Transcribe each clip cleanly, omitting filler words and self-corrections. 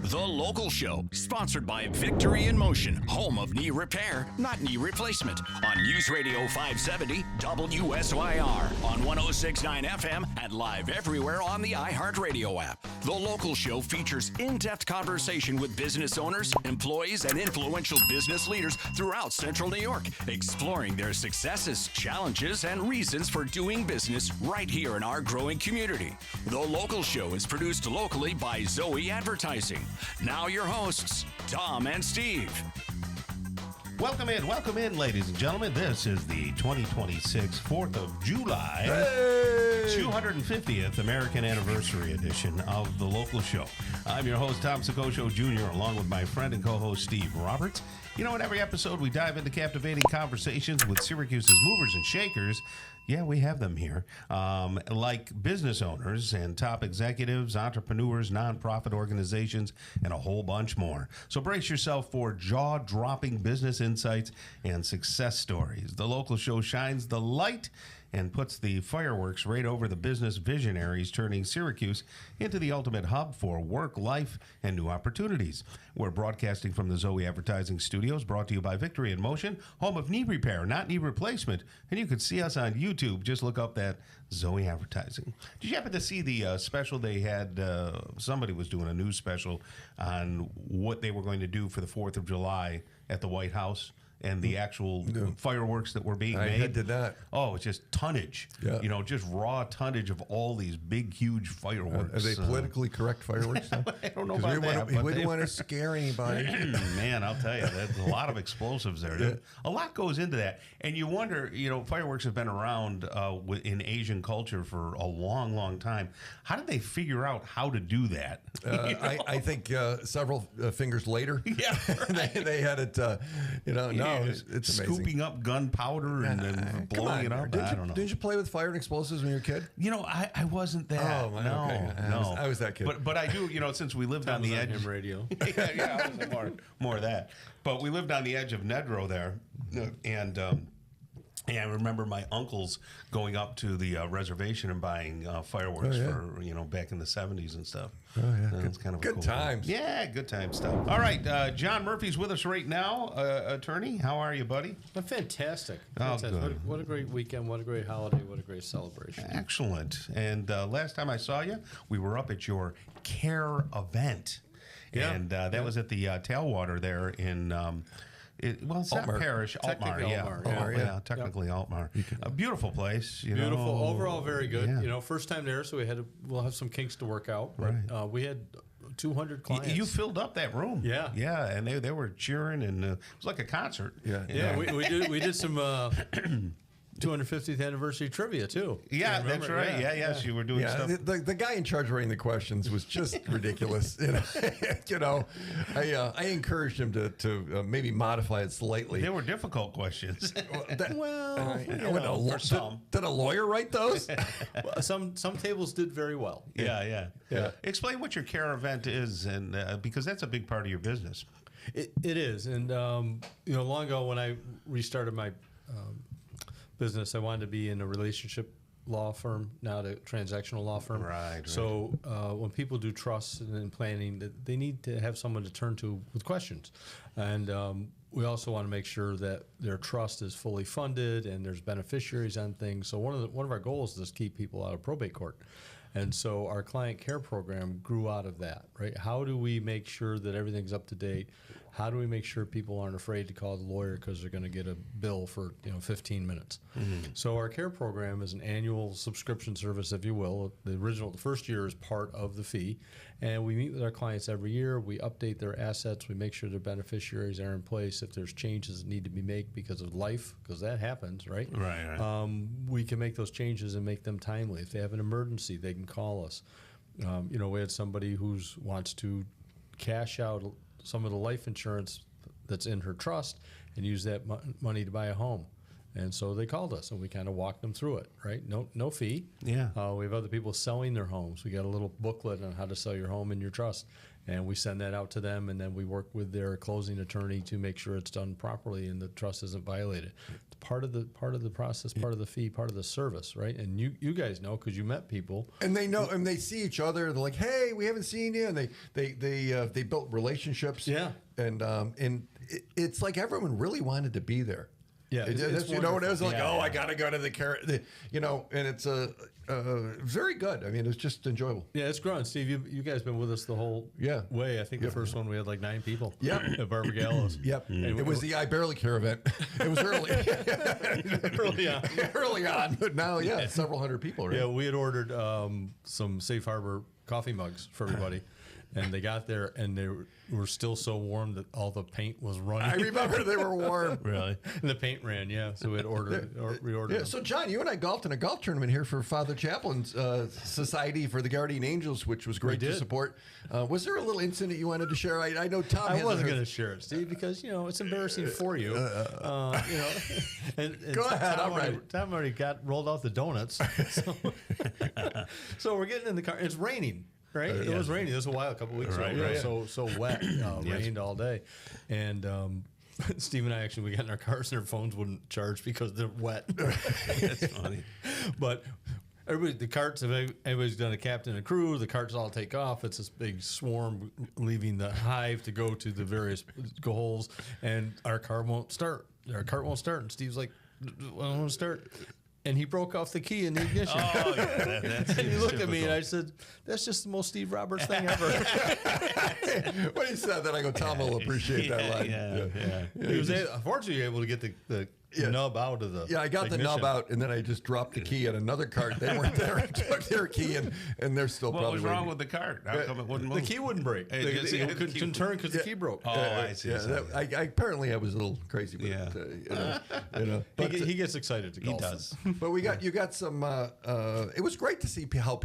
The Local Show, sponsored by Victory in Motion, home of knee repair, not knee replacement, on News Radio 570 WSYR, on 106.9 FM, and live everywhere on the iHeartRadio app. The Local Show features in-depth conversation with business owners, employees, and influential business leaders throughout Central New York, exploring their successes, challenges, and reasons for doing business right here in our growing community. The Local Show is produced locally by Zoe Advertising. Now your hosts, Tom and Steve. Welcome in, ladies and gentlemen. This is the 2026 4th of July, 250th American Anniversary edition of The Local Show. I'm your host, Tom Sicoscio Jr., along with my friend and co-host, Steve Roberts. You know, in every episode, we dive into captivating conversations with Syracuse's movers and shakers. Yeah, we have them here. Like business owners and top executives, entrepreneurs, nonprofit organizations, and a whole bunch more. So brace yourself for jaw-dropping business insights and success stories. The Local Show shines the light and puts the fireworks right over the business visionaries, turning Syracuse into the ultimate hub for work, life, and new opportunities. We're broadcasting from the Zoe Advertising Studios, brought to you by Victory in Motion, home of knee repair, not knee replacement. And you can see us on YouTube. Just look up that Zoe Advertising. Did you happen to see the special they had? Somebody was doing a news special on what they were going to do for the 4th of July at the White House. And the actual fireworks that were being made. I did that. Oh, it's just tonnage. Yeah. You know, just raw tonnage of all these big, huge fireworks. Are they politically correct fireworks? I don't know about that. We didn't want to scare anybody. Man, I'll tell you, there's a lot of explosives there. Yeah. A lot goes into that. And you wonder, you know, fireworks have been around in Asian culture for a long, long time. How did they figure out how to do that? I think several fingers later. Yeah, right. they had it, no, it's amazing. Scooping up gunpowder and then blowing it up. I don't know. Didn't you play with fire and explosives when you were a kid? You know, I wasn't that. Oh, no, okay. No. I was that kid. But I do, you know, since we lived on the edge. Ham radio. Yeah, I was more of that. But we lived on the edge of Nedrow there, and I remember my uncles going up to the reservation and buying fireworks for, you know, back in the 70s and stuff. Oh, yeah. It's kind of good cool times. Thing. Yeah, good time stuff. All right, John Murphy's with us right now, attorney. How are you, buddy? I'm fantastic. Oh, good. What a great weekend. What a great holiday. What a great celebration. Excellent. And last time I saw you, we were up at your CARE event. Yeah. And that was at the Tailwater there in... it's not Parish, Altmar, yeah. Technically Altmar. A beautiful place, Beautiful. Overall, very good. Yeah. You know, first time there, so we'll have some kinks to work out. But, right. We had 200 clients. You filled up that room. Yeah. Yeah, and they were cheering, and it was like a concert. Yeah. Yeah, we did some 250th anniversary trivia too. Yeah, that's right. Yes, you were doing stuff. The guy in charge of writing the questions was just ridiculous. I encouraged him to maybe modify it slightly. They were difficult questions. Did a lawyer write those? Well, some tables did very well. Yeah. Explain what your CARE event is, and because that's a big part of your business. It is, and long ago when I restarted my business, I wanted to be in a relationship law firm, not a transactional law firm. Right. So when people do trusts and planning, they need to have someone to turn to with questions. And we also want to make sure that their trust is fully funded and there's beneficiaries on things. So one of our goals is to keep people out of probate court. And so our client care program grew out of that, right? How do we make sure that everything's up to date? How do we make sure people aren't afraid to call the lawyer because they're going to get a bill for 15 minutes? Mm-hmm. So our care program is an annual subscription service, if you will. The first year is part of the fee, and we meet with our clients every year. We update their assets. We make sure their beneficiaries are in place. If there's changes that need to be made because of life, because that happens, right? Right. We can make those changes and make them timely. If they have an emergency, they can call us. We had somebody who wants to cash out some of the life insurance that's in her trust and use that money to buy a home. And so they called us, and we kind of walked them through it, right? No fee. Yeah. We have other people selling their homes. We got a little booklet on how to sell your home in your trust, and we send that out to them, and then we work with their closing attorney to make sure it's done properly and the trust isn't violated. It's part of the process, part of the fee, part of the service, right? And you guys know because you met people. And they know, and they see each other. They're like, "Hey, we haven't seen you," and they built relationships. Yeah. And it's like everyone really wanted to be there. Yeah, it's it was like, wonderful. I got to go to the and it's very good. I mean, it's just enjoyable. Yeah, it's growing. Steve, you guys been with us the whole way. I think the first one we had like 9 people. Yep. At Barbara Gallows. Yep. It was the I Barely Care event. It was early. early on. Early on. But now, several hundred people. Right? Yeah, we had ordered some Safe Harbor coffee mugs for everybody. And they got there, and they were still so warm that all the paint was running. I remember they were warm. Really? And the paint ran, so we had reordered them. So, John, you and I golfed in a golf tournament here for Father Chaplin's Society for the Guardian Angels, which was great to support. Was there a little incident you wanted to share? I know Tom I wasn't going to share it, Steve, because, it's embarrassing for you. And Go ahead, I'm ready. Tom already got rolled out the donuts. So we're getting in the car. It's raining. Right, it was raining. This was a couple weeks ago. So wet, rained all day, and Steve and I we got in our cars and our phones wouldn't charge because they're wet. That's funny. But everybody's done a captain and crew. The carts all take off. It's this big swarm leaving the hive to go to the various goals, and our car won't start. Our cart won't start, and Steve's like, "I don't want to start." And he broke off the key in the ignition. Oh, yeah, that's and he looked at me and I said, "That's just the most Steve Roberts thing ever." When he said that, I go, "Tom will appreciate that line." Yeah. He was unfortunately able to get the nub out of the I got ignition. the nub out, and then I just dropped the key at another cart. They weren't there. I took their key, and they're still What probably was wrong waiting. with the cart? How come it wouldn't move? The key wouldn't break. The Couldn't turn because the key broke. Oh, I see. Apparently I was a little crazy. But, but He gets excited to golf. He does. But you got some. It was great to see how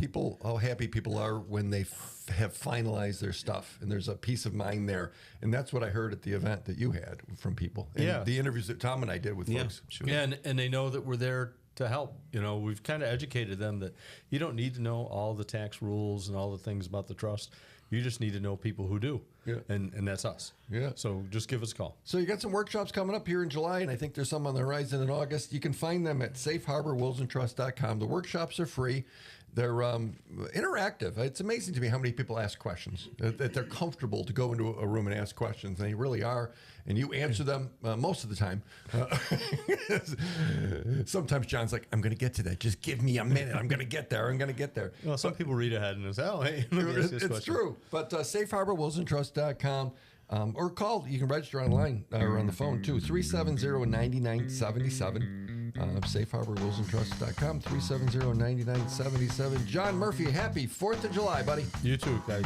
happy people are when they have finalized their stuff, and there's a peace of mind there. And that's what I heard at the event that you had from people. And the interviews that Tom and I did with folks. Sure. Yeah, and they know that we're there to help. We've kind of educated them that you don't need to know all the tax rules and all the things about the trust. You just need to know people who do. Yeah. And that's us. Yeah. So just give us a call. So you got some workshops coming up here in July, and I think there's some on the horizon in August. You can find them at safeharborwillsandtrust.com. The workshops are free. They're interactive. It's amazing to me how many people ask questions, that they're comfortable to go into a room and ask questions. And they really are. And you answer them most of the time. Sometimes John's like, "I'm going to get to that. Just give me a minute. I'm going to get there. Well, some people read ahead and say, "Oh, hey, let me ask this it's question." true. But safeharborwillsandtrust.com. Or call. You can register online or on the phone too. 370-9977. SafeHarborWillsandTrust.com. 370-9977. John Murphy, happy 4th of July, buddy. You too, guys.